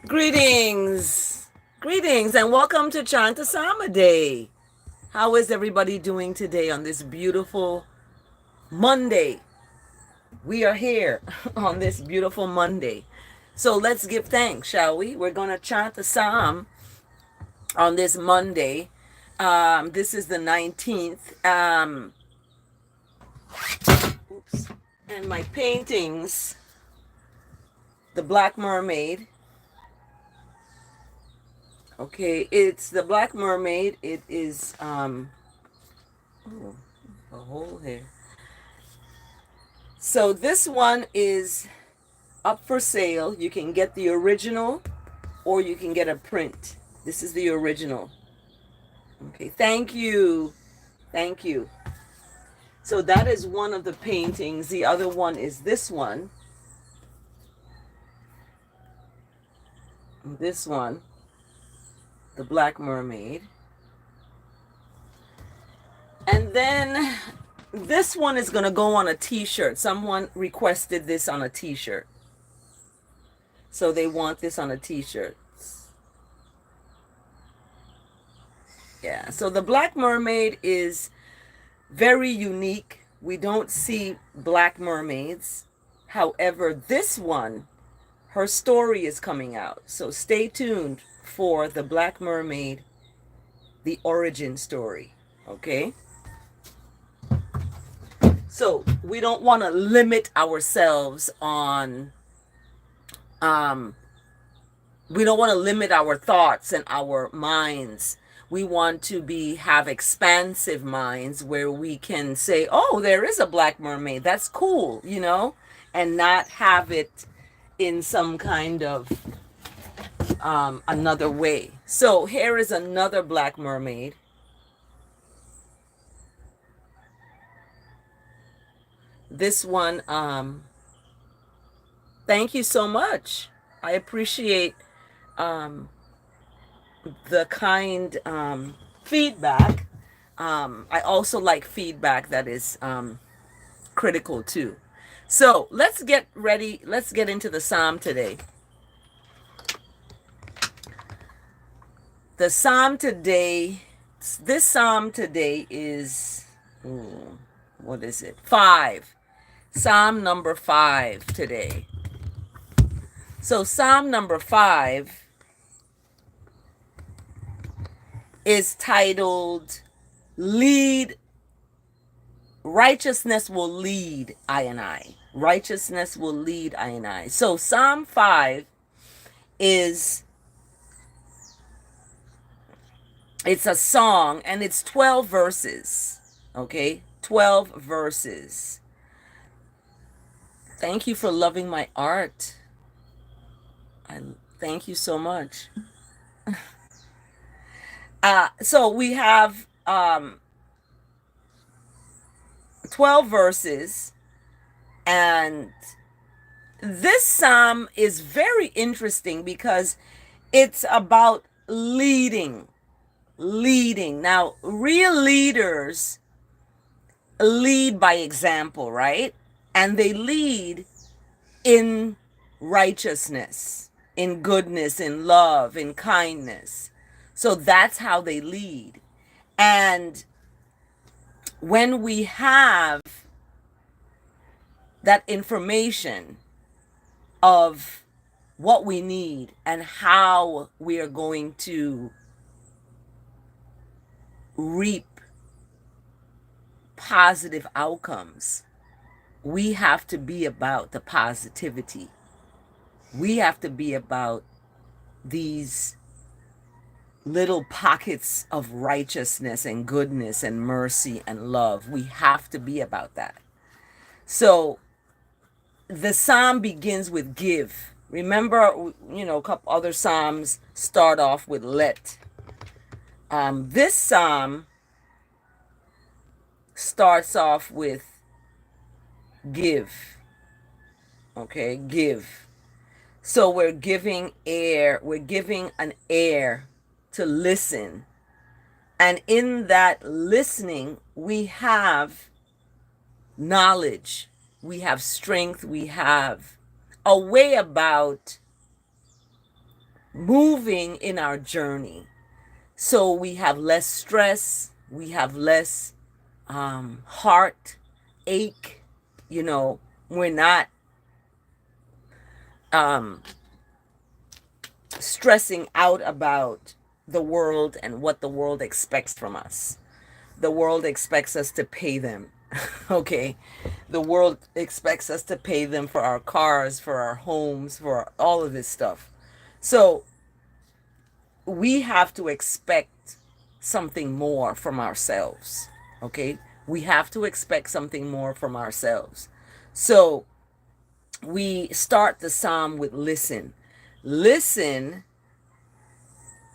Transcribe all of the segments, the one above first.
Greetings, greetings, and welcome to Chant Day. How is everybody doing today on this beautiful Monday? We are here on this beautiful Monday. So let's give thanks, shall we? We're going to chant the Psalm on this Monday. This is the 19th. Oops. And my paintings, The Black Mermaid. Okay, it's the Black Mermaid. It is oh, a hole here. So this one is up for sale. You can get the original or you can get a print. This is the original. Okay, thank you. Thank you. So that is one of the paintings. The other one is this one. This one, the Black Mermaid. And then this one is going to go on a t-shirt. Someone requested this on a t-shirt. So they want this on a t-shirt. Yeah, so the Black Mermaid is very unique. We don't see black mermaids. However, this one, her story is coming out. So stay tuned for the Black Mermaid, the origin story. Okay? So we don't want to limit ourselves on we don't want to limit our thoughts and our minds. We want to have expansive minds where we can say, oh, there is a black mermaid. That's cool, and not have it in some kind of another way. So here is another black mermaid. This one, thank you so much. I appreciate the kind feedback. I also like feedback that is critical too. So let's get ready. Let's get into the Psalm today. The Psalm today, this Psalm today is, what is it? 5. Psalm number 5 today. So Psalm number 5 is titled, Lead, Righteousness Will Lead I and I. Righteousness will lead I and I. So Psalm 5 is, it's a song and it's 12 verses. Okay? 12 verses. Thank you for loving my art. I thank you so much. So we have 12 verses, and this psalm is very interesting because it's about leading. Now, real leaders lead by example, right? And they lead in righteousness, in goodness, in love, in kindness. So that's how they lead. And when we have that information of what we need and how we are going to reap positive outcomes, we have to be about the positivity. We have to be about these little pockets of righteousness and goodness and mercy and love. We have to be about that. So the psalm begins with give. Remember, a couple other psalms start off with let. This psalm starts off with give. Okay, give. So we're giving an ear to listen. And in that listening, we have knowledge, we have strength, we have a way about moving in our journey. So we have less stress, we have less heart ache, you know, we're not um, stressing out about the world and what the world expects from us. The world expects us to pay them. Okay. The world expects us to pay them for our cars, for our homes, for all of this stuff. So we have to expect something more from ourselves. Okay. We have to expect something more from ourselves. So we start the psalm with listen. Listen.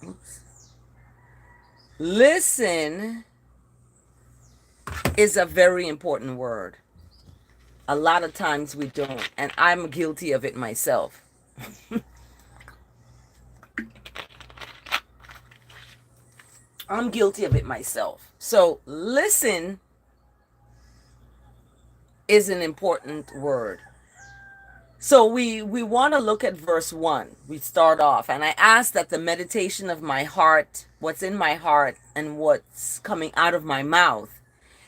Oops. Listen is a very important word. A lot of times we don't, and I'm guilty of it myself. I'm guilty of it myself. So listen is an important word. So we want to look at verse 1. We start off, and I ask that the meditation of my heart, what's in my heart and what's coming out of my mouth,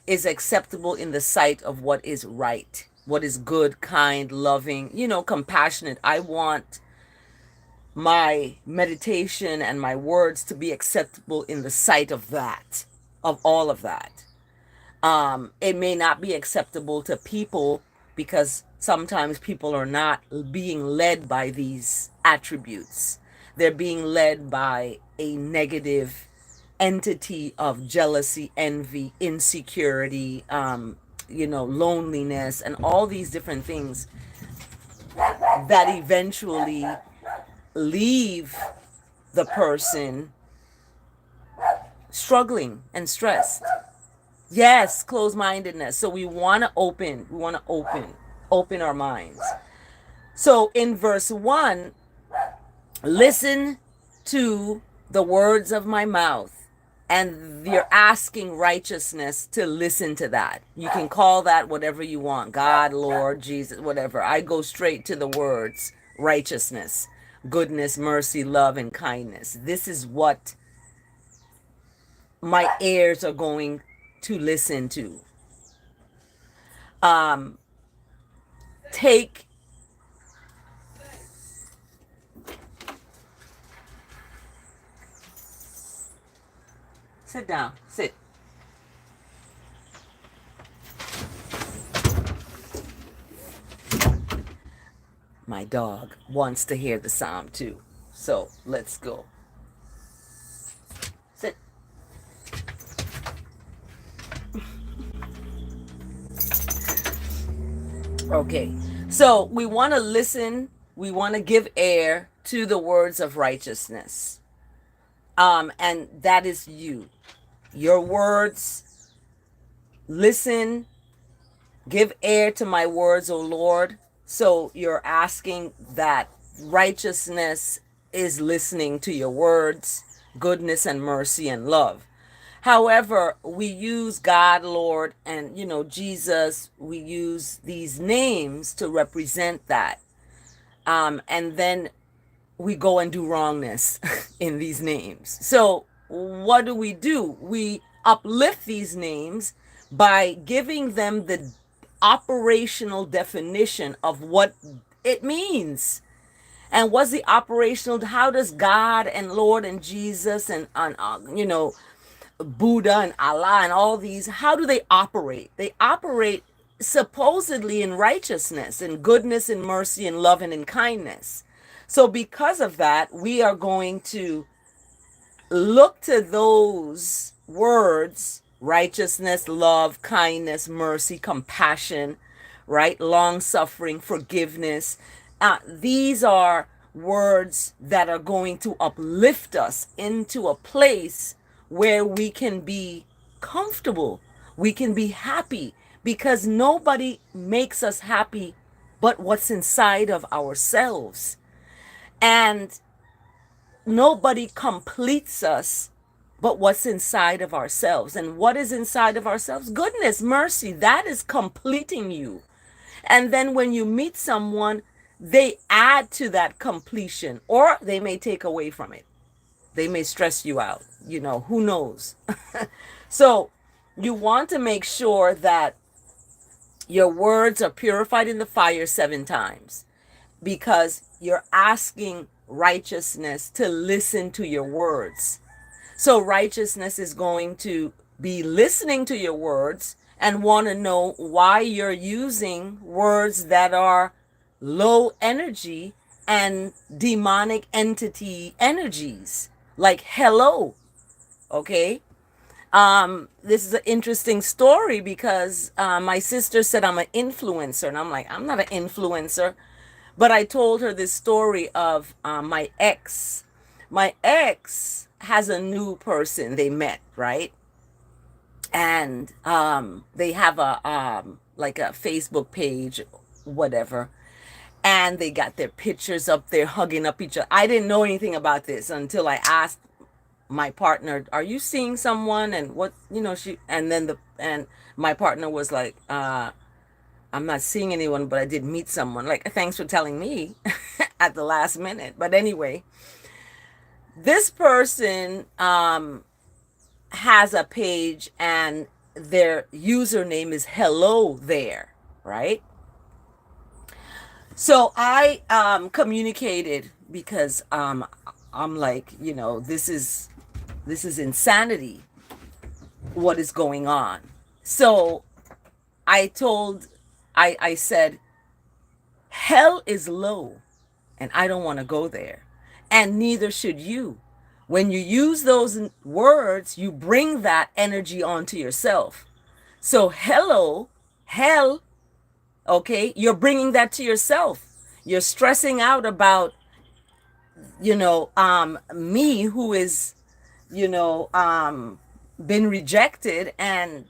is acceptable in the sight of what is right, what is good, kind, loving, compassionate. I want my meditation and my words to be acceptable in the sight of that, of all of that. It may not be acceptable to people because sometimes people are not being led by these attributes. They're being led by a negative entity of jealousy, envy, insecurity, loneliness, and all these different things that eventually leave the person struggling and stressed. Yes, closed-mindedness. So we want to open our minds. So in verse 1, listen to the words of my mouth. And you're asking righteousness to listen to that. You can call that whatever you want. God, Lord, Jesus, whatever. I go straight to the words righteousness, goodness, mercy, love, and kindness. This is what my ears are going to listen to. Take Sit down. Sit. My dog wants to hear the psalm too. So let's go. Sit. Okay. So we want to listen. We want to give ear to the words of righteousness. And that is you. Your words, listen, give ear to my words, O Lord. So you're asking that righteousness is listening to your words, goodness and mercy and love. However, we use God, Lord, and, Jesus, we use these names to represent that. And then we go and do wrongness in these names. So what do? We uplift these names by giving them the operational definition of what it means. And what's the operational? How does God and Lord and Jesus and Buddha and Allah and all these, how do they operate? They operate supposedly in righteousness and goodness and mercy and love and in kindness. So because of that, we are going to look to those words: righteousness, love, kindness, mercy, compassion, right? Long suffering, forgiveness. These are words that are going to uplift us into a place where we can be comfortable. We can be happy, because nobody makes us happy but what's inside of ourselves. And nobody completes us but what's inside of ourselves. And what is inside of ourselves? Goodness, mercy, that is completing you. And then when you meet someone, they add to that completion, or they may take away from it. They may stress you out, who knows. So you want to make sure that your words are purified in the fire 7 times, because you're asking righteousness to listen to your words. So righteousness is going to be listening to your words and want to know why you're using words that are low energy and demonic entity energies, like hello. Okay. This is an interesting story because my sister said I'm an influencer, and I'm like, I'm not an influencer. But I told her this story of my ex. My ex has a new person they met, right? And they have a like a Facebook page, whatever. And they got their pictures up there hugging up each other. I didn't know anything about this until I asked my partner, "Are you seeing someone?" And what, she, and then and my partner was like, I'm not seeing anyone, but I did meet someone. Like, thanks for telling me at the last minute. But anyway, this person has a page, and their username is hello there, right? So I communicated, because I'm like, this is insanity, what is going on. So I told, I said, hell is low, and I don't want to go there. And neither should you. When you use those words, you bring that energy onto yourself. So hello, hell, okay, you're bringing that to yourself. You're stressing out about, me, who is, been rejected and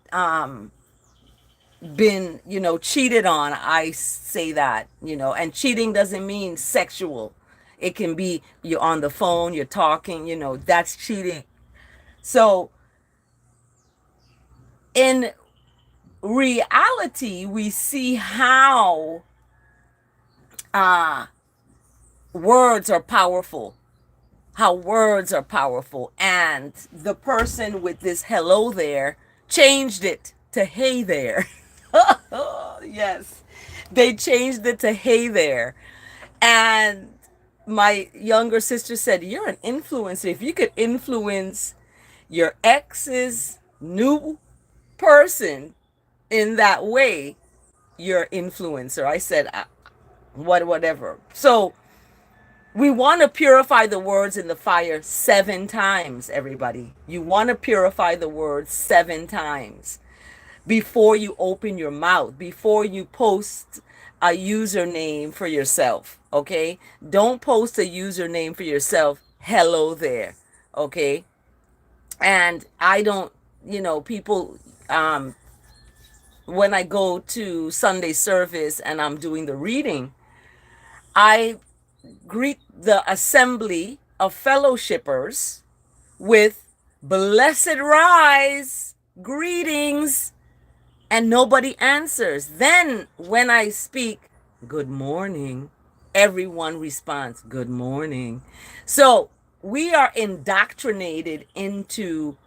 been, cheated on. I say that, and cheating doesn't mean sexual. It can be you're on the phone, you're talking, that's cheating. So in reality, we see how words are powerful. How words are powerful. And the person with this hello there changed it to hey there. Yes, they changed it to hey there. And my younger sister said, "You're an influencer. If you could influence your ex's new person in that way, you're influencer." I said, whatever. So we want to purify the words in the fire 7 times, everybody. You want to purify the words 7 times before you open your mouth, before you post a username for yourself, okay? Don't post a username for yourself, hello there, okay? And I don't, people, when I go to Sunday service and I'm doing the reading, I greet the assembly of fellowshippers with blessed rise, greetings, and nobody answers. Then when I speak, good morning, everyone responds, good morning. So we are indoctrinated into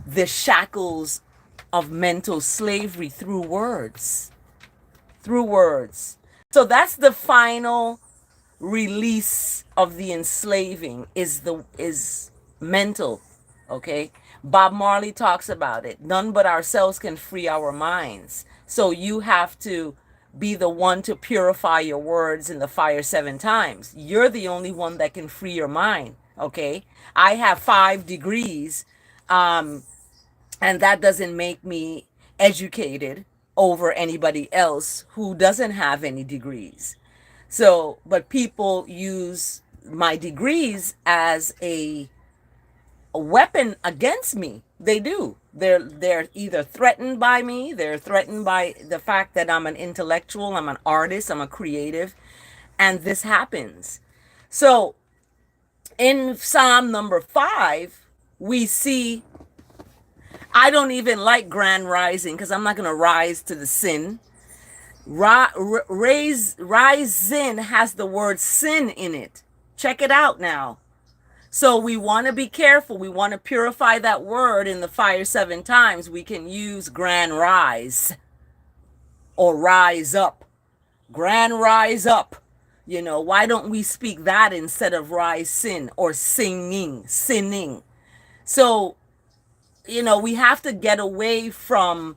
the shackles of mental slavery through words. Through words. So that's the final release of the enslaving, is mental. Okay, Bob Marley talks about it. None but ourselves can free our minds. So you have to be the one to purify your words in the fire 7 times. You're the only one that can free your mind. Okay, I have 5 degrees, and that doesn't make me educated over anybody else who doesn't have any degrees. So, but people use my degrees as a weapon against me. They do. They're either threatened by me, they're threatened by the fact that I'm an intellectual, I'm an artist, I'm a creative, and this happens. So, in Psalm number 5, we see, I don't even like grand rising, because I'm not going to rise to the sin. Rising has the word sin in it. Check it out now. So we want to be careful. We want to purify that word in the fire 7 times. We can use grand rise or rise up. Grand rise up. Why don't we speak that instead of rise sin or sinning? So, we have to get away from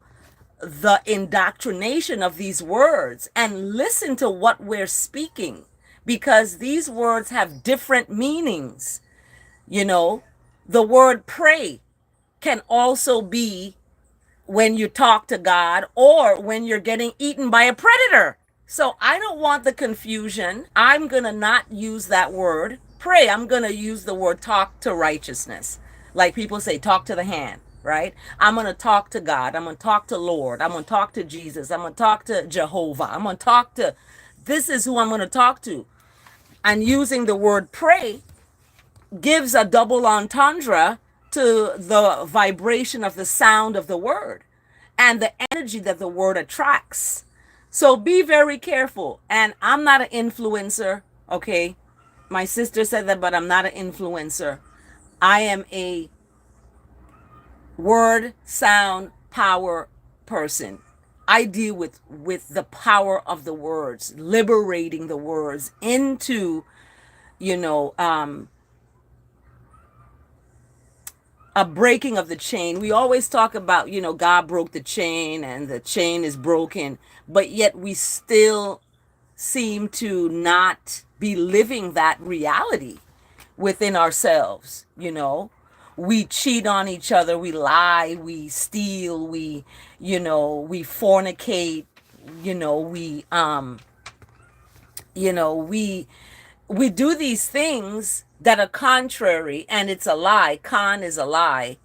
the indoctrination of these words and listen to what we're speaking, because these words have different meanings. The word pray can also be when you talk to God or when you're getting eaten by a predator. So I don't want the confusion. I'm going to not use that word pray. I'm going to use the word talk to righteousness. Like people say, talk to the hand, right? I'm going to talk to God. I'm going to talk to Lord. I'm going to talk to Jesus. I'm going to talk to Jehovah. I'm going to talk to, this is who I'm going to talk to. And using the word pray gives a double entendre to the vibration of the sound of the word and the energy that the word attracts. So be very careful. And I'm not an influencer, okay? My sister said that, but I'm not an influencer. I am a word, sound, power person. I deal with the power of the words, liberating the words into, a breaking of the chain. We always talk about, God broke the chain and the chain is broken, but yet we still seem to not be living that reality within ourselves. We cheat on each other, we lie, we steal, we fornicate, we do these things that are contrary, and it's a lie. Con is a lie.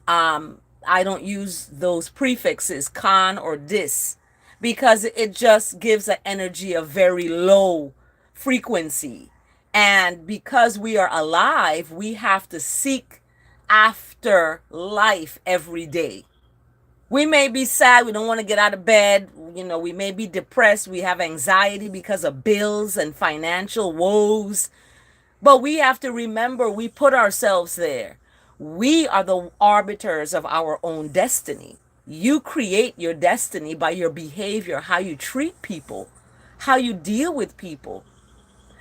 I don't use those prefixes, con or dis, because it just gives an energy of very low frequency. And because we are alive, we have to seek after life every day. We may be sad, we don't want to get out of bed, we may be depressed, we have anxiety because of bills and financial woes. But we have to remember we put ourselves there. We are the arbiters of our own destiny. You create your destiny by your behavior, how you treat people, how you deal with people,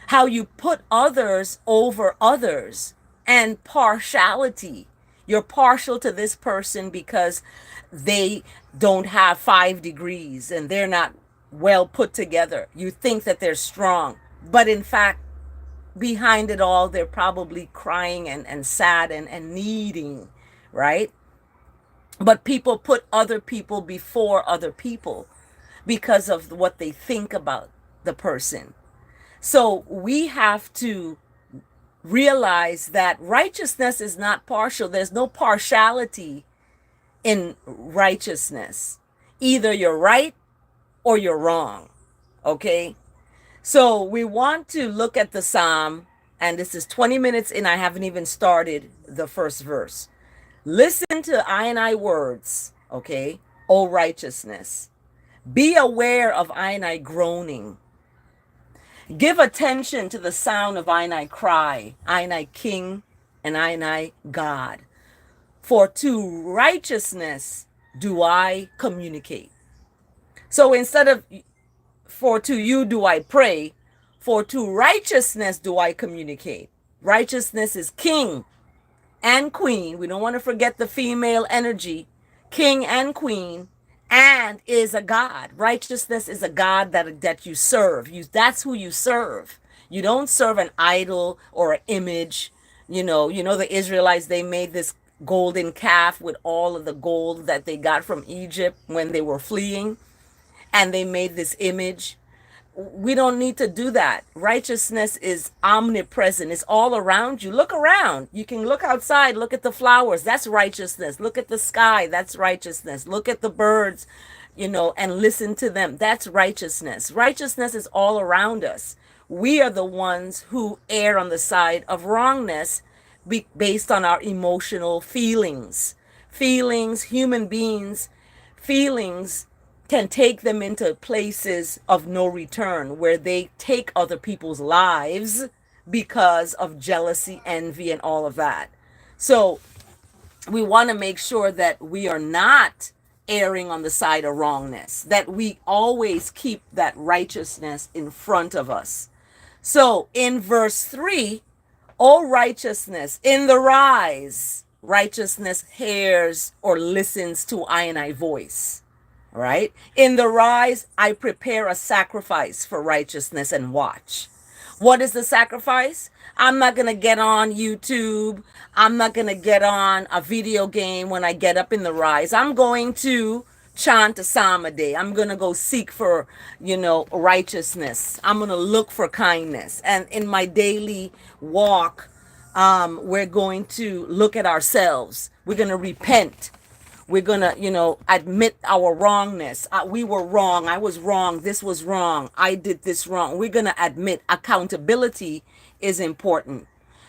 how you put others over others, and partiality. You're partial to this person because they don't have 5 degrees and they're not well put together. You think that they're strong, but in fact, behind it all, they're probably crying and sad and needing, right? But people put other people before other people because of what they think about the person. So we have to realize that righteousness is not partial. There's no partiality in righteousness. Either you're right or you're wrong. Okay? So we want to look at the Psalm, and this is 20 minutes in. I haven't even started the first verse. Listen to I and I words, okay? O righteousness. Be aware of I and I groaning. Give attention to the sound of I and I cry, I and I King, and I God. For to righteousness do I communicate. So instead of for to you do I pray, for to righteousness do I communicate. Righteousness is king and queen. We don't want to forget the female energy. King and queen, and is a God. Righteousness is a God that you serve. That's who you serve. You don't serve an idol or an image. The Israelites, they made this golden calf with all of the gold that they got from Egypt when they were fleeing, and they made this image. We don't need to do that. Righteousness is omnipresent. It's all around you. Look around. You can look outside. Look at the flowers. That's righteousness. Look at the sky. That's righteousness. Look at the birds, and listen to them. That's righteousness. Righteousness is all around us. We are the ones who err on the side of wrongness based on our emotional feelings. Feelings, human beings, feelings can take them into places of no return where they take other people's lives because of jealousy, envy, and all of that. So we want to make sure that we are not erring on the side of wrongness, that we always keep that righteousness in front of us. So in verse 3, O righteousness, in the rise, righteousness hears or listens to I and I voice. Right? In the rise, I prepare a sacrifice for righteousness and watch. What is the sacrifice? I'm not going to get on YouTube. I'm not going to get on a video game when I get up in the rise. I'm going to chant a psalm a day. I'm going to go seek for, righteousness. I'm going to look for kindness. And in my daily walk, we're going to look at ourselves. We're going to repent. We're going to, admit our wrongness. We were wrong. I was wrong. This was wrong. I did this wrong. We're going to admit accountability is important.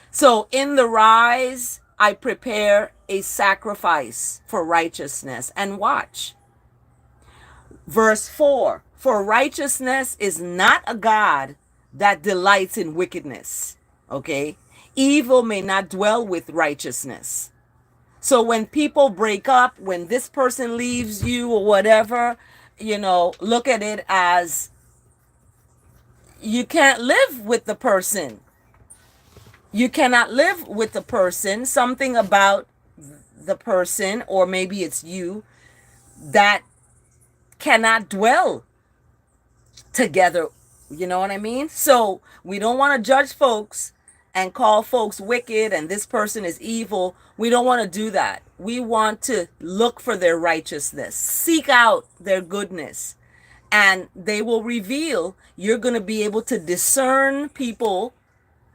So in the rise, I prepare a sacrifice for righteousness and watch. Verse 4, for righteousness is not a God that delights in wickedness. Okay. Evil may not dwell with righteousness. So when people break up, when this person leaves you or whatever, look at it as you can't live with the person. You cannot live with the person. Something about the person, or maybe it's you, that cannot dwell together. You know what I mean? So we don't want to judge folks and call folks wicked and this person is evil. We don't want to do that. We want to look for their righteousness, seek out their goodness, and they will reveal. You're going to be able to discern people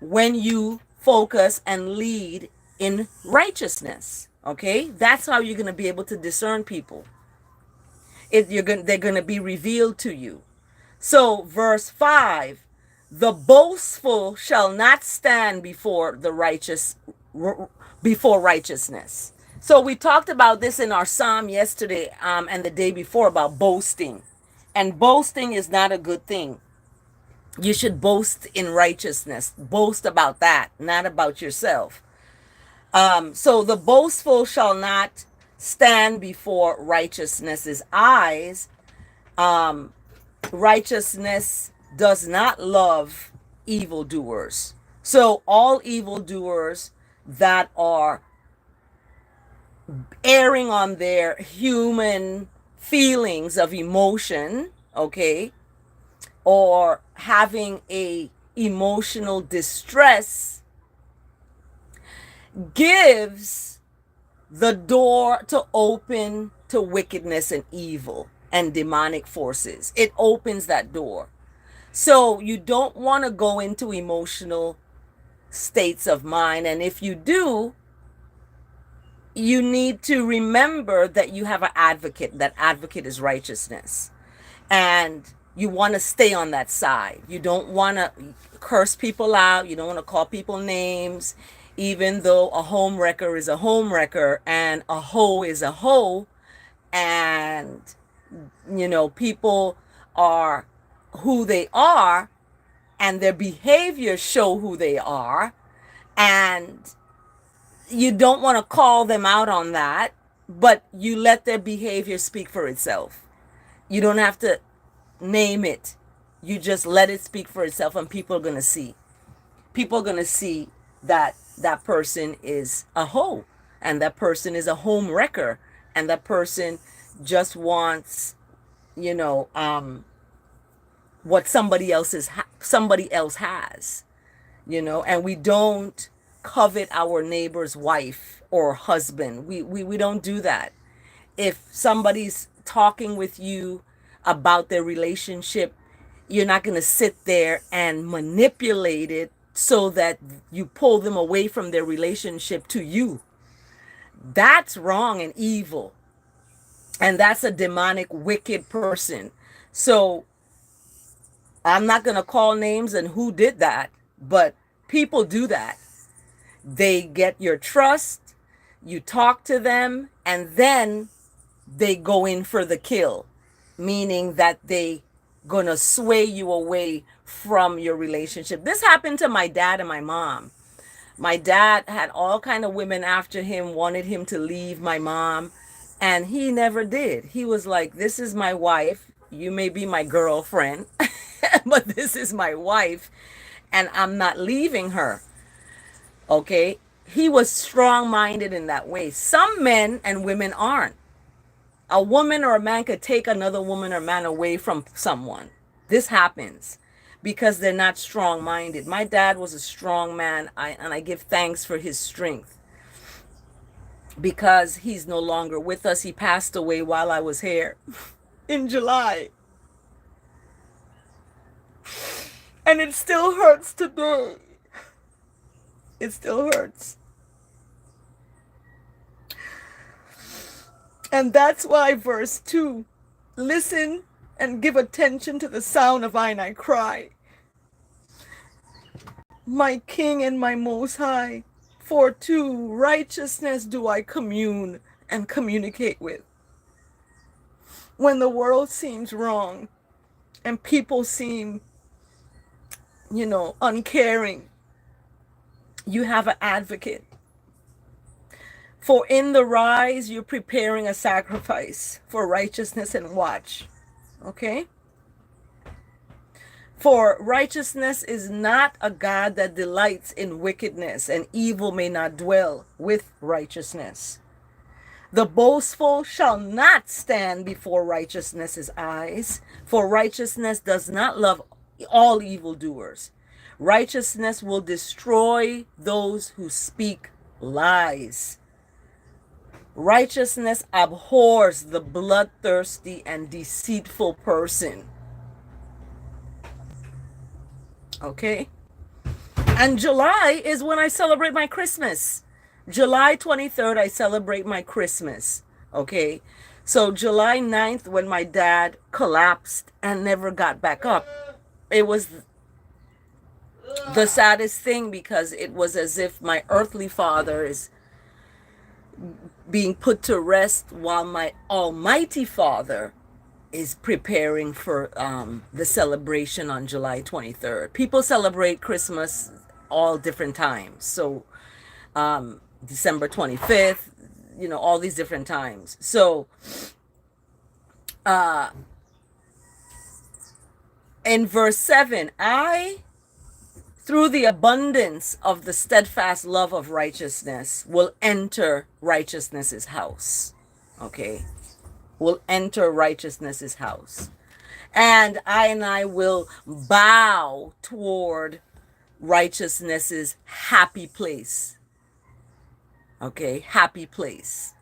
when you focus and lead in righteousness. Okay? That's how you're going to be able to discern people. They're going to be revealed to you. So verse 5, the boastful shall not stand before righteousness. So we talked about this in our psalm yesterday and the day before about boasting. And boasting is not a good thing. You should boast in righteousness. Boast about that, not about yourself. So the boastful shall not stand before righteousness's eyes. Righteousness does not love evildoers. So all evildoers that are erring on their human feelings of emotion, okay, or having a emotional distress, gives the door to open to wickedness and evil and demonic forces. It opens that door. So you don't want to go into emotional states of mind. And if you do, you need to remember that you have an advocate. That advocate is righteousness. And you want to stay on that side. You don't want to curse people out. You don't want to call people names, even though a home wrecker is a home wrecker and a hoe is a hoe. And, people are who they are and their behaviors show who they are. And you don't want to call them out on that, but you let their behavior speak for itself. You don't have to name it. You just let it speak for itself, and people are going to see. People are going to see that that person is a hoe, and that person is a home wrecker, and that person just wants, what somebody else has, and we don't covet our neighbor's wife or husband. We don't do that. If somebody's talking with you about their relationship, you're not going to sit there and manipulate it so that you pull them away from their relationship to you. That's wrong and evil. And that's a demonic, wicked person. So I'm not going to call names and who did that, but people do that. They get your trust, you talk to them, and then they go in for the kill. meaning that they gonna sway you away from your relationship. This happened to my dad and my mom. My dad had all kind of women after him, wanted him to leave my mom, and he never did. He was like, this is my wife. You may be my girlfriend, but this is my wife, and I'm not leaving her. Okay? He was strong-minded in that way. Some men and women aren't. A woman or a man could take another woman or man away from someone. This happens because they're not strong-minded. My dad was a strong man, and I give thanks for his strength because he's no longer with us. He passed away while I was here in July. And it still hurts today. It still hurts. And that's why verse 2, listen and give attention to the sound of mine I cry. My King and my Most High, for to righteousness do I commune and communicate with. When the world seems wrong and people seem, uncaring, you have an advocate. For in the rise, you're preparing a sacrifice for righteousness and watch. Okay? For righteousness is not a God that delights in wickedness, and evil may not dwell with righteousness. The boastful shall not stand before righteousness's eyes, for righteousness does not love all evildoers. Righteousness will destroy those who speak lies. Righteousness abhors the bloodthirsty and deceitful person. Okay? And July is when I celebrate my Christmas. July 23rd, I celebrate my Christmas. Okay? So July 9th, when my dad collapsed and never got back up, it was the saddest thing because it was as if my earthly father is being put to rest while my almighty father is preparing for the celebration on July 23rd. People celebrate Christmas all different times. So December 25th, all these different times. So in verse 7, I, through the abundance of the steadfast love of righteousness, will enter righteousness's house. Okay? Will enter righteousness's house. And I will bow toward righteousness's happy place. Okay? Happy place.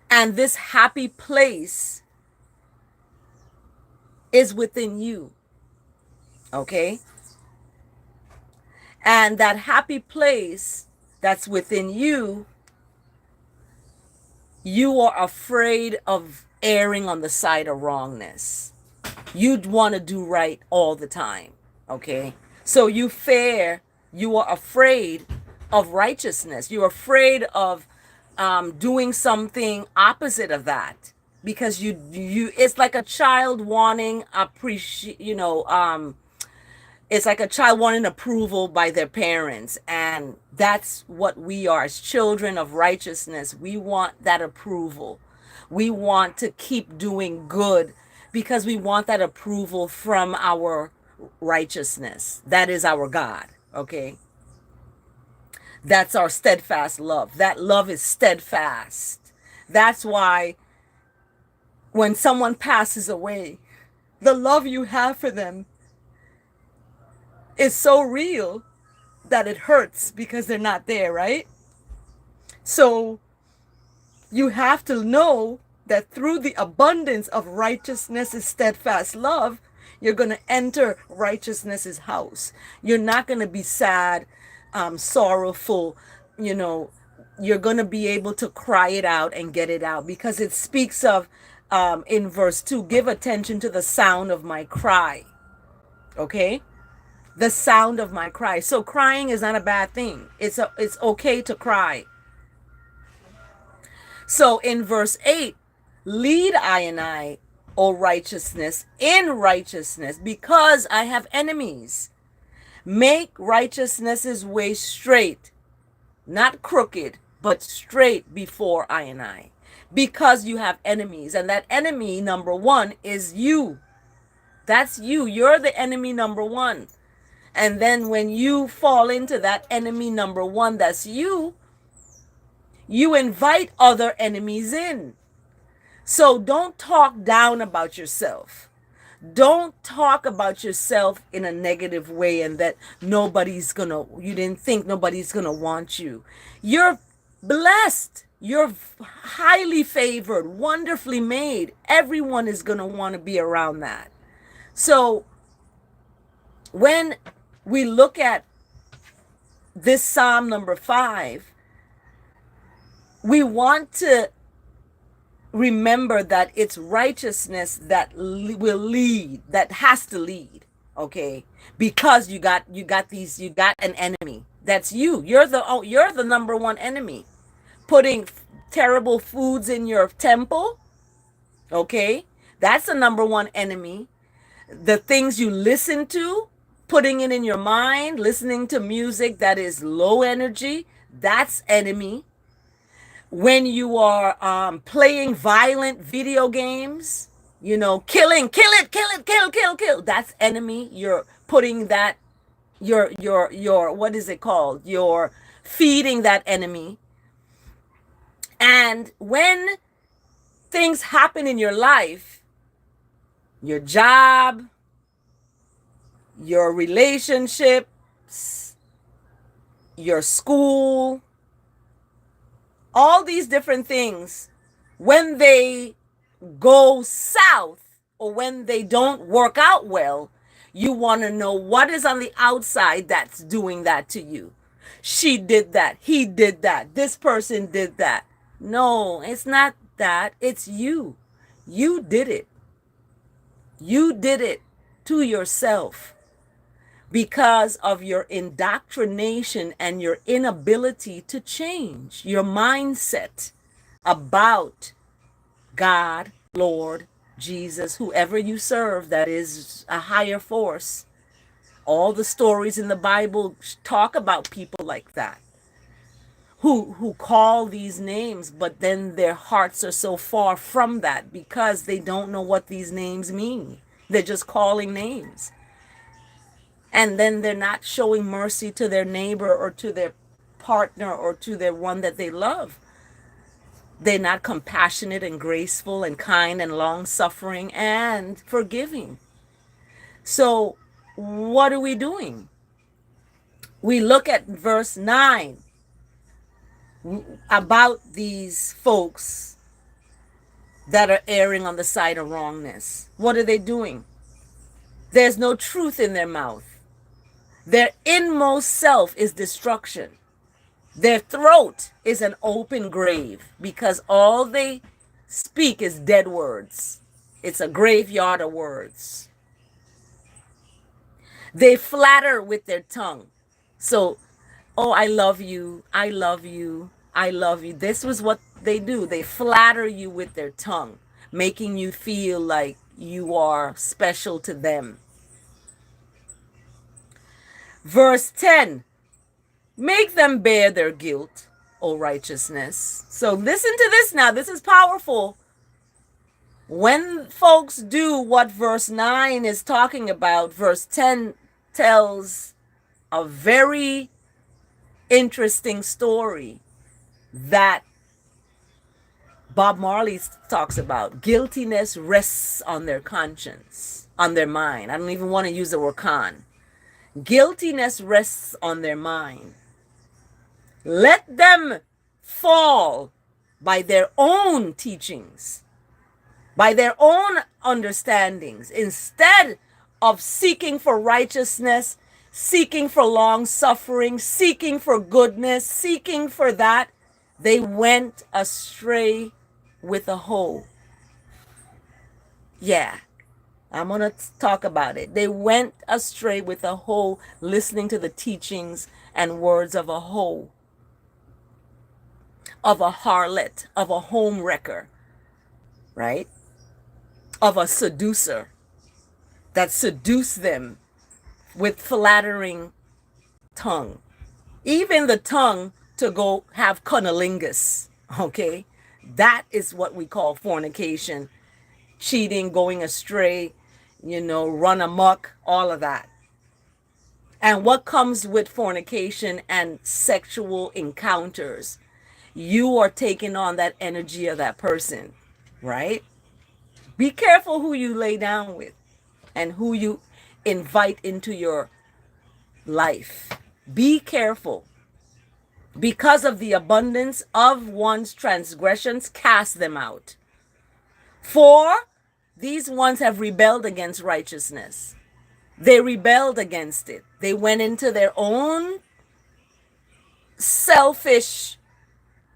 And this happy place is within you. Okay? And that happy place that's within you, you are afraid of erring on the side of wrongness. You'd want to do right all the time. Okay? So you are afraid of righteousness. You're afraid of doing something opposite of that. Because you it's like a child wanting it's like a child wanting approval by their parents, and that's what we are as children of righteousness. We want that approval. We want to keep doing good because we want that approval from our righteousness. That is our God, okay? That's our steadfast love. That love is steadfast. That's why when someone passes away, the love you have for them is so real that it hurts because they're not there, right? So you have to know that through the abundance of righteousness' steadfast love, you're going to enter righteousness' house. You're not going to be sad, sorrowful, you're going to be able to cry it out and get it out because it speaks of, in verse 2, give attention to the sound of my cry. Okay? The sound of my cry. So crying is not a bad thing. It's okay to cry. So in verse 8, Lead I, O righteousness, in righteousness, because I have enemies. Make righteousness's way straight, not crooked, but straight before I, because you have enemies. And that enemy number one is you. That's you. You're the enemy number one. And then when you fall into that enemy number one, that's you invite other enemies in. So don't talk down about yourself. Don't talk about yourself in a negative way and that you didn't think nobody's gonna want you. You're blessed. You're highly favored, wonderfully made. Everyone is gonna want to be around that. So when we look at this Psalm number 5, we want to remember that it's righteousness that will lead, that has to lead, okay? Because you got an enemy. That's you. You're the number one enemy. Putting terrible foods in your temple, okay? That's the number one enemy. The things you listen to, putting it in your mind, listening to music that is low energy, that's enemy. When you are playing violent video games, killing, kill, that's enemy. You're putting that, your what is it called? You're feeding that enemy. And when things happen in your life, your job, your relationships, your school, all these different things, when they go south or when they don't work out well, you want to know what is on the outside that's doing that to you. She did that. He did that. This person did that. No, it's not that. It's you. You did it. You did it to yourself because of your indoctrination and your inability to change your mindset about God, Lord, Jesus, whoever you serve, that is a higher force. All the stories in the Bible talk about people like that, who call these names, but then their hearts are so far from that because they don't know what these names mean. They're just calling names. And then they're not showing mercy to their neighbor or to their partner or to their one that they love. They're not compassionate and graceful and kind and long-suffering and forgiving. So what are we doing? We look at verse 9 about these folks that are erring on the side of wrongness. What are they doing? There's no truth in their mouth. Their inmost self is destruction. Their throat is an open grave because all they speak is dead words. It's a graveyard of words. They flatter with their tongue. So, oh, I love you. I love you. I love you. This was what they do. They flatter you with their tongue, making you feel like you are special to them. Verse 10, make them bear their guilt, O righteousness. So listen to this now. This is powerful. When folks do what verse 9 is talking about, verse 10 tells a very interesting story that Bob Marley talks about. Guiltiness rests on their conscience, on their mind. I don't even want to use the word con. Guiltiness rests on their mind. Let them fall by their own teachings, by their own understandings, instead of seeking for righteousness, seeking for long suffering, seeking for goodness, seeking for that. They went astray with a hoe. Yeah. I'm going to talk about it. They went astray with a hoe, listening to the teachings and words of a hoe, of a harlot, of a home wrecker. right? Of a seducer that seduce them with flattering tongue. Even the tongue to go have cunnilingus, okay? That is what we call fornication, cheating, going astray, run amok, all of that. And what comes with fornication and sexual encounters? You are taking on that energy of that person, right? Be careful who you lay down with and who you invite into your life. Be careful. Because of the abundance of one's transgressions, cast them out. For these ones have rebelled against righteousness. They rebelled against it. They went into their own selfish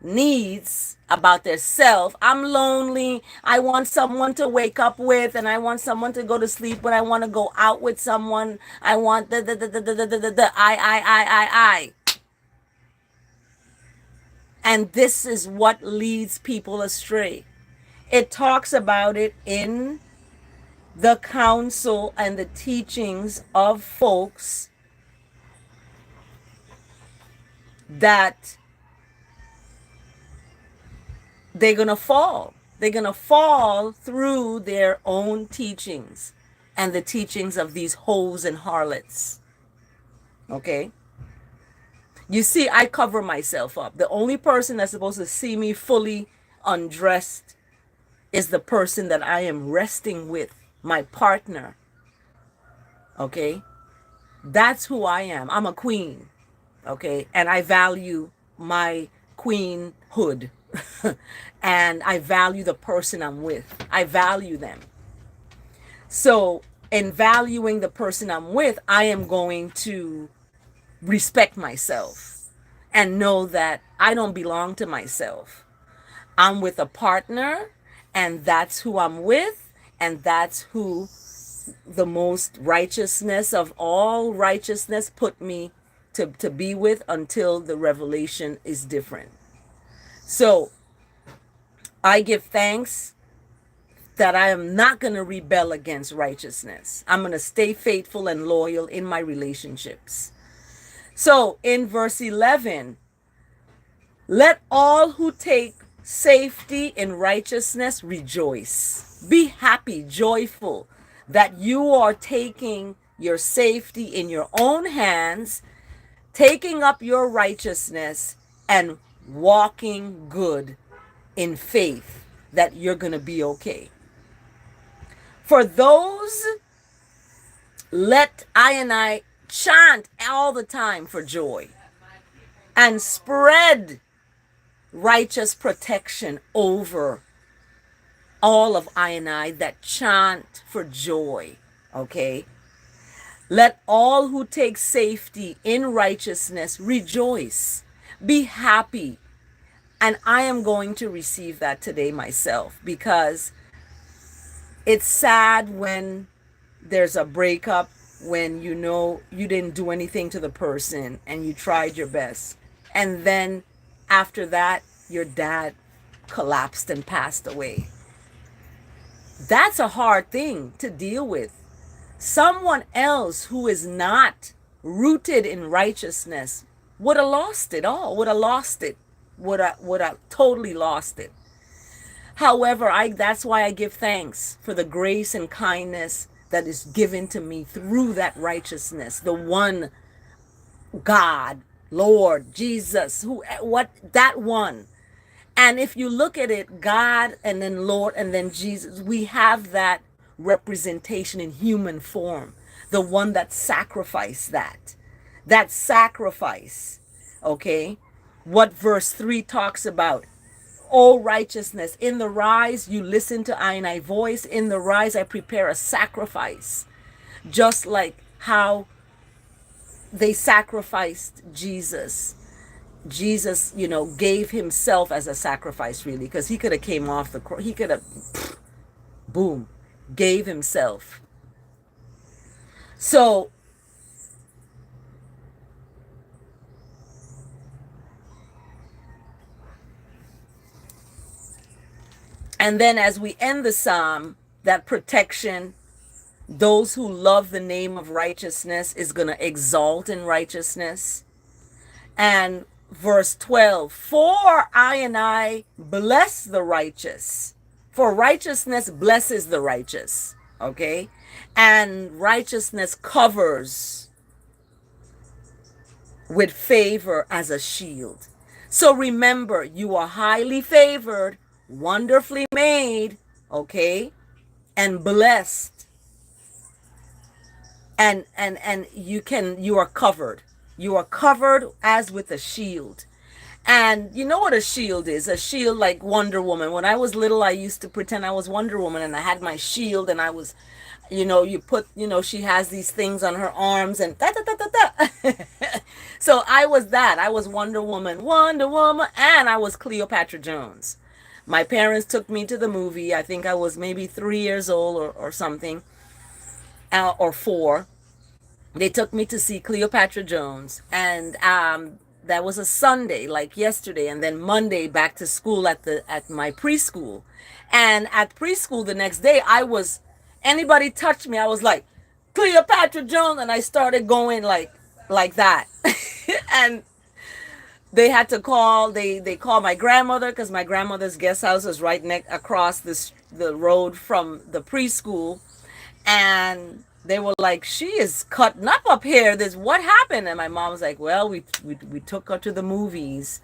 needs about their self. I'm lonely. I want someone to wake up with, and I want someone to go to sleep when I want to go out with someone. I want I. And this is what leads people astray. It talks about it in the counsel and the teachings of folks that they're going to fall. They're going to fall through their own teachings and the teachings of these hoes and harlots. Okay? You see, I cover myself up. The only person that's supposed to see me fully undressed is the person that I am resting with, my partner. Okay? That's who I am. I'm a queen. Okay? And I value my queenhood. And I value the person I'm with. I value them. So, in valuing the person I'm with, I am going to respect myself and know that I don't belong to myself. I'm with a partner, and that's who I'm with, and that's who the most righteousness of all righteousness put me to be with until the revelation is different. So I give thanks that I am not going to rebel against righteousness. I'm going to stay faithful and loyal in my relationships. So in verse 11, let all who take safety in righteousness rejoice. Be happy, joyful that you are taking your safety in your own hands, taking up your righteousness, and walking good in faith that you're going to be okay. For those, let I chant all the time for joy and spread righteous protection over all of I that chant for joy. Okay? Let all who take safety in righteousness rejoice. Be happy. And I am going to receive that today myself, because it's sad when there's a breakup, when you know you didn't do anything to the person and you tried your best. And then after that, your dad collapsed and passed away. That's a hard thing to deal with. Someone else who is not rooted in righteousness would have lost it all, would have totally lost it. However, that's why I give thanks for the grace and kindness that is given to me through that righteousness. The one God, Lord, Jesus, that one. And if you look at it, God and then Lord and then Jesus, we have that representation in human form. The one that sacrificed that sacrifice. Okay? What verse 3 talks about. O righteousness, in the rise you listen to I voice, in the rise I prepare a sacrifice. Just like how they sacrificed Jesus. Jesus, gave himself as a sacrifice, really, because he could have came off the cross. He could have, boom, gave himself. So, And then as we end the psalm, that protection, those who love the name of righteousness is going to exalt in righteousness. And verse 12, for I bless the righteous. For righteousness blesses the righteous. Okay? And righteousness covers with favor as a shield. So remember, you are highly favored, wonderfully made, okay, and blessed. And you are covered. You are covered as with a shield. And you know what a shield is? A shield like Wonder Woman. When I was little, I used to pretend I was Wonder Woman and I had my shield and I was, you put, she has these things on her arms and da da da da da. So I was that. I was Wonder Woman, and I was Cleopatra Jones. My parents took me to the movie. I think I was maybe 3 years old or something, or 4. They took me to see Cleopatra Jones, and that was a Sunday, like yesterday, and then Monday back to school at my preschool. And at preschool the next day, anybody touched me, I was like, Cleopatra Jones, and I started going like that. And they had to call, they called my grandmother, because my grandmother's guest house was right across the road from the preschool. And they were like, she is cutting up here. What happened? And my mom was like, well, we took her to the movies.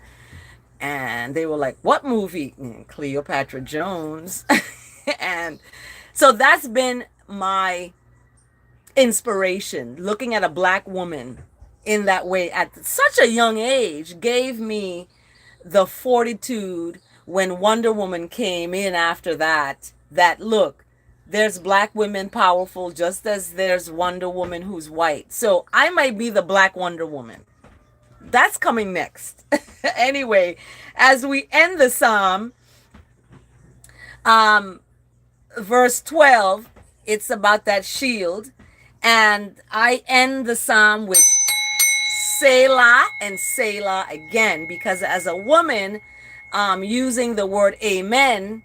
And they were like, what movie? Cleopatra Jones. And so that's been my inspiration. Looking at a black woman in that way at such a young age gave me the fortitude when Wonder Woman came in after that look, there's black women powerful just as there's Wonder Woman who's white. So I might be the black Wonder Woman. That's coming next. Anyway, as we end the psalm, verse 12, it's about that shield. And I end the psalm with Selah and Selah again, because as a woman, using the word amen,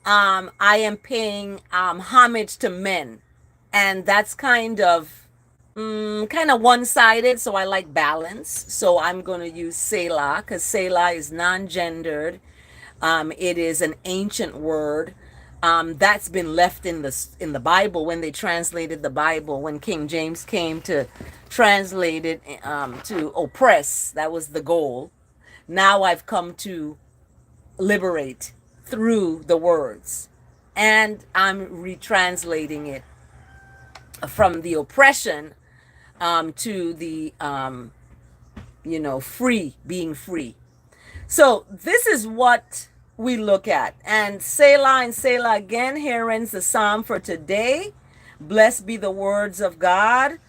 I am paying homage to men, and that's kind of one-sided. So I like balance. So I'm going to use Selah, because Selah is non-gendered. It is an ancient word that's been left in the Bible when they translated the Bible. When King James came to translate it to oppress, that was the goal. Now I've come to liberate through the words, and I'm retranslating it from the oppression to the being free. So this is what we look at. And Selah again. Here ends the psalm for today. Blessed be the words of God.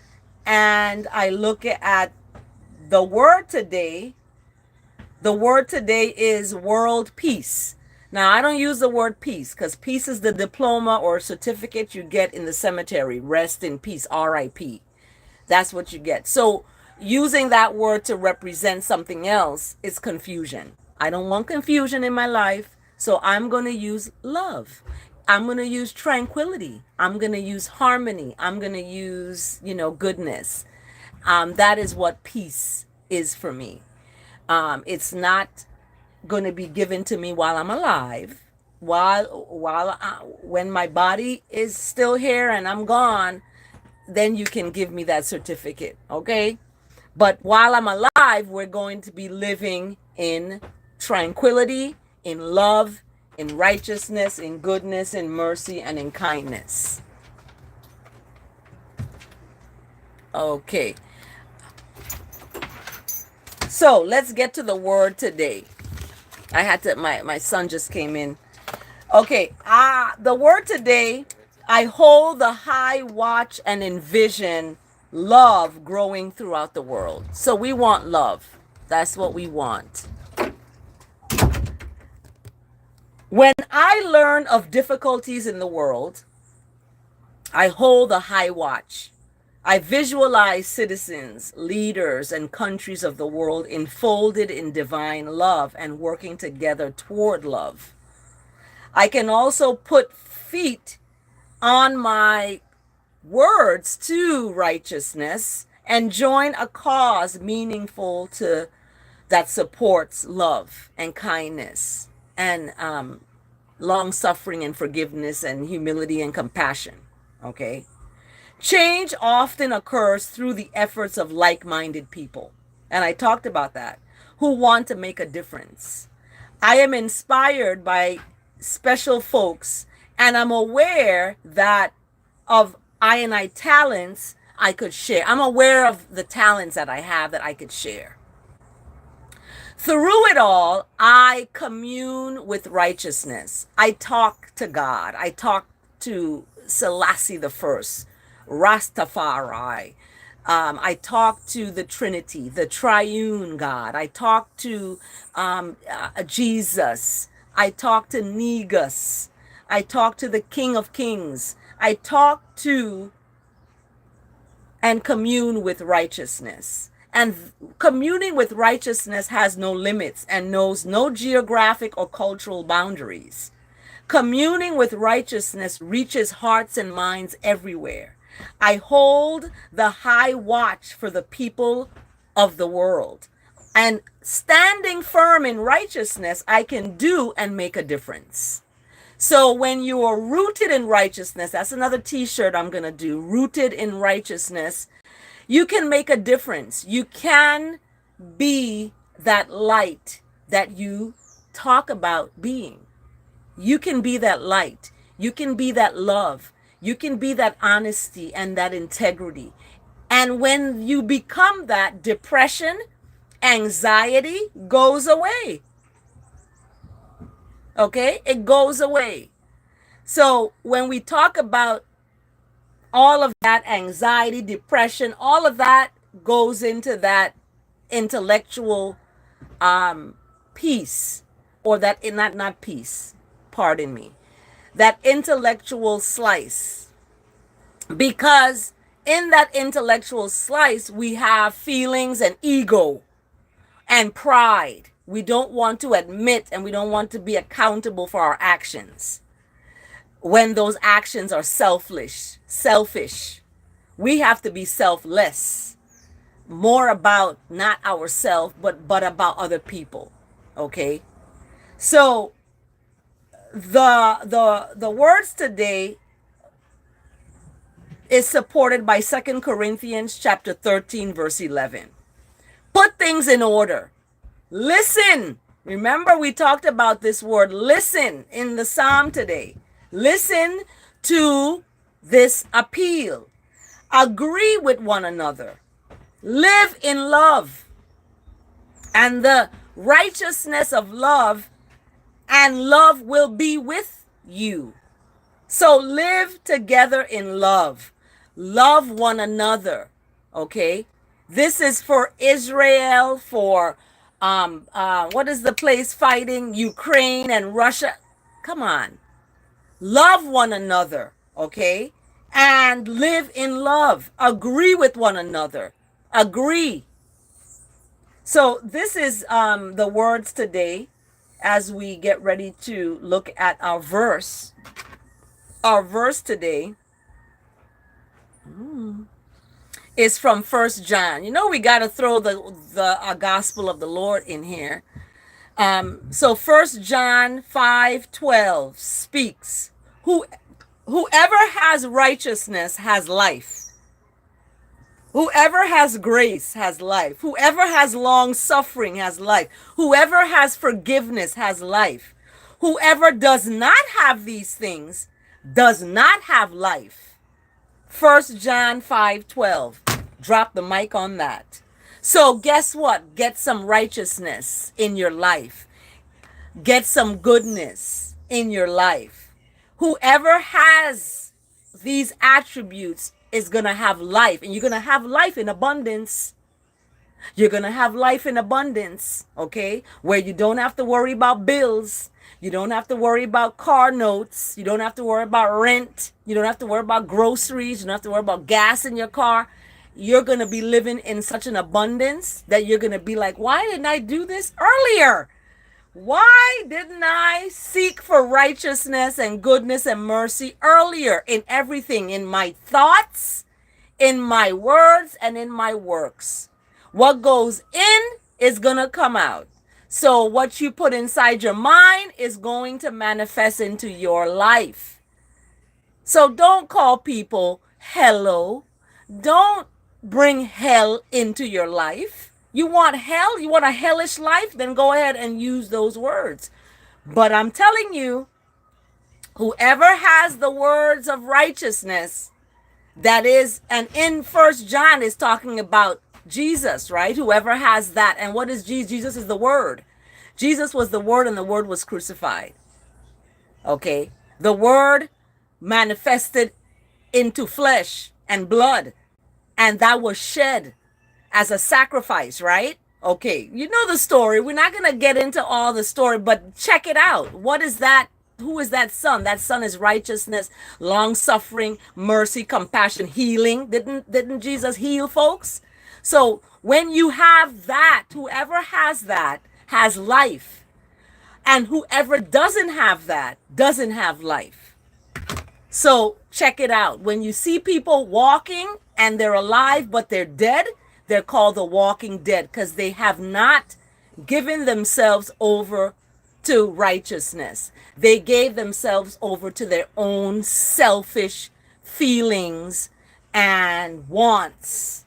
And I look at the word today. The word today is world peace. Now, I don't use the word peace, because peace is the diploma or certificate you get in the cemetery. Rest in peace, R.I.P. That's what you get. So using that word to represent something else is confusion. I don't want confusion in my life, so I'm going to use love. I'm going to use tranquility. I'm going to use harmony. I'm going to use, goodness. That is what peace is for me. It's not going to be given to me while I'm alive. When my body is still here and I'm gone, then you can give me that certificate, okay? But while I'm alive, we're going to be living in tranquility, in love, in righteousness, in goodness, in mercy, and in kindness. Okay. So let's get to the word today. My son just came in. Okay. The word today, I hold the high watch and envision love growing throughout the world. So we want love. That's what we want. When I learn of difficulties in the world, I hold a high watch. I visualize citizens, leaders, and countries of the world enfolded in divine love and working together toward love. I can also put feet on my words to righteousness and join a cause meaningful to that supports love and kindness and long suffering and forgiveness and humility and compassion. Okay. Change often occurs through the efforts of like minded people. And I talked about that, who want to make a difference. I am inspired by special folks, and I'm aware that of I and I talents I could share. I'm aware of the talents that I have that I could share. Through it all, I commune with righteousness. I talk to God. I talk to Selassie the First, Rastafari. I talk to the Trinity, the triune God. I talk to Jesus. I talk to Negus. I talk to the King of Kings. I talk to and commune with righteousness. And communing with righteousness has no limits and knows no geographic or cultural boundaries. Communing with righteousness reaches hearts and minds everywhere. I hold the high watch for the people of the world. And standing firm in righteousness, I can do and make a difference. So when you are rooted in righteousness, that's another t-shirt I'm going to do, rooted in righteousness, you can make a difference. You can be that light that you talk about being. You can be that light. You can be that love. You can be that honesty and that integrity. And when you become that, depression, anxiety goes away. Okay? It goes away. So when we talk about all of that anxiety, depression, all of that goes into that intellectual peace, or that not peace, pardon me, that intellectual slice. Because in that intellectual slice, we have feelings and ego and pride. We don't want to admit and we don't want to be accountable for our actions. When those actions are selfish, we have to be selfless, more about not ourselves, but about other people. Okay. So the words today is supported by 2 Corinthians chapter 13, verse 11. Put things in order. Listen. Remember, we talked about this word listen in the psalm today. Listen to this appeal. Agree with one another. Live in love. And the righteousness of love and love will be with you. So live together in love. Love one another. Okay? This is for Israel, for what is the place fighting? Ukraine and Russia. Come on. Love one another, okay? And live in love. Agree with one another. Agree. So this is the words today as we get ready to look at our verse. Our verse today is from 1 John. You know, we got to throw the gospel of the Lord in here. So 1 John 5:12 speaks, whoever has righteousness has life. Whoever has grace has life. Whoever has long suffering has life. Whoever has forgiveness has life. Whoever does not have these things does not have life. 1 John 5:12. Drop the mic on that. So guess what? Get some righteousness in your life. Get some goodness in your life. Whoever has these attributes is going to have life, and you're going to have life in abundance. You're going to have life in abundance, okay? Where you don't have to worry about bills. You don't have to worry about car notes. You don't have to worry about rent. You don't have to worry about groceries. You don't have to worry about gas in your car. You're going to be living in such an abundance that you're going to be like, why didn't I do this earlier? Why didn't I seek for righteousness and goodness and mercy earlier in everything, in my thoughts, in my words, and in my works? What goes in is going to come out. So what you put inside your mind is going to manifest into your life. So don't call people hello. Don't bring hell into your life. You want hell? You want a hellish life? Then go ahead and use those words. But I'm telling you, whoever has the words of righteousness, that is, and in First John is talking about Jesus, right? Whoever has that. And what is Jesus? Jesus is the Word. Jesus was the Word, and the Word was crucified. Okay? The Word manifested into flesh and blood, and that was shed as a sacrifice, right? Okay, you know the story. We're not going to get into all the story, but check it out. What is that? Who is that son? That son is righteousness, long suffering, mercy, compassion, healing. Didn't Jesus heal folks? So when you have that, whoever has that has life. And whoever doesn't have that doesn't have life. So check it out. When you see people walking and they're alive but they're dead, they're called the walking dead because they have not given themselves over to righteousness. They gave themselves over to their own selfish feelings and wants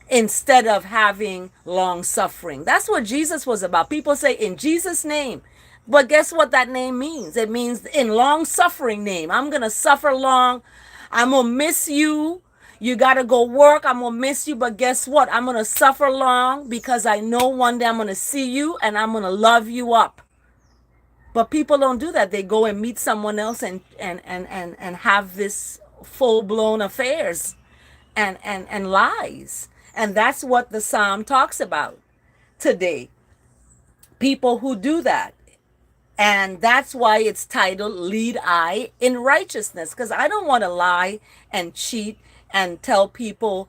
instead of having long suffering. That's what Jesus was about. People say in Jesus' name. But guess what that name means? It means in long suffering name. I'm going to suffer long. I'm going to miss you. You got to go work. I'm going to miss you. But guess what? I'm going to suffer long because I know one day I'm going to see you and I'm going to love you up. But people don't do that. They go and meet someone else and have this full-blown affairs and lies. And that's what the Psalm talks about today. People who do that. And that's why it's titled Lead I in Righteousness. Because I don't want to lie and cheat and tell people,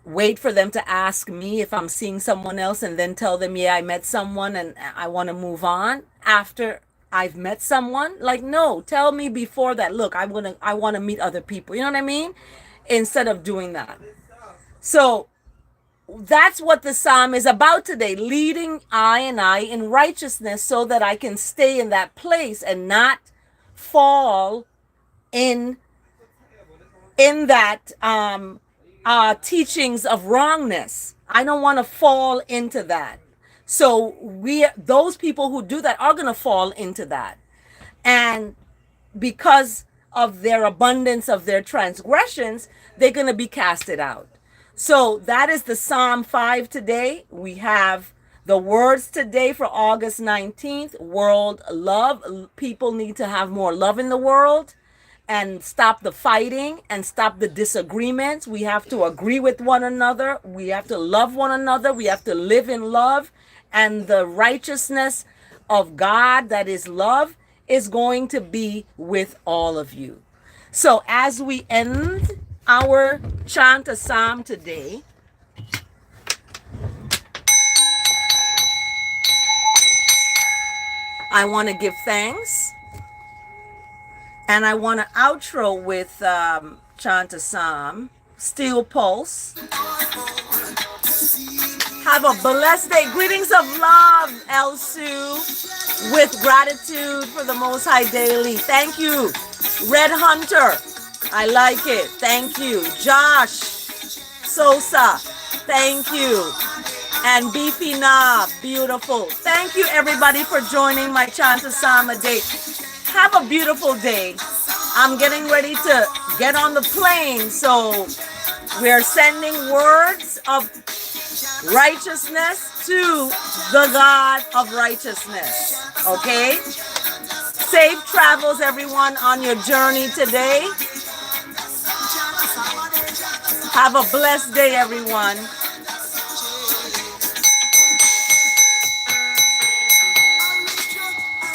wait for them to ask me if I'm seeing someone else and then tell them, yeah, I met someone and I want to move on after I've met someone. Like, no, tell me before that, look, I want to meet other people. You know what I mean? Instead of doing that. So that's what the psalm is about today, leading I in righteousness so that I can stay in that place and not fall in that teachings of wrongness. I don't want to fall into that. So those people who do that are going to fall into that. And because of their abundance of their transgressions, they're going to be casted out. So that is the Psalm 5 today. We have the words today for August 19th, world love. People need to have more love in the world and stop the fighting and stop the disagreements. We have to agree with one another. We have to love one another. We have to live in love. And the righteousness of God, that is love, is going to be with all of you. So as we end our chant a psalm today, I want to give thanks, and I want to outro with chant a psalm, Steel Pulse. Have a blessed day. Greetings of love, El Sue, with gratitude for the Most High daily. Thank you, Red Hunter. I like it. Thank you. Josh Sosa. Thank you. And Beefy Knob. Beautiful. Thank you, everybody, for joining my Chant a Psalm a day. Have a beautiful day. I'm getting ready to get on the plane. So we're sending words of righteousness to the God of righteousness. Okay? Safe travels, everyone, on your journey today. Have a blessed day, everyone.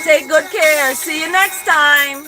Take good care. See you next time.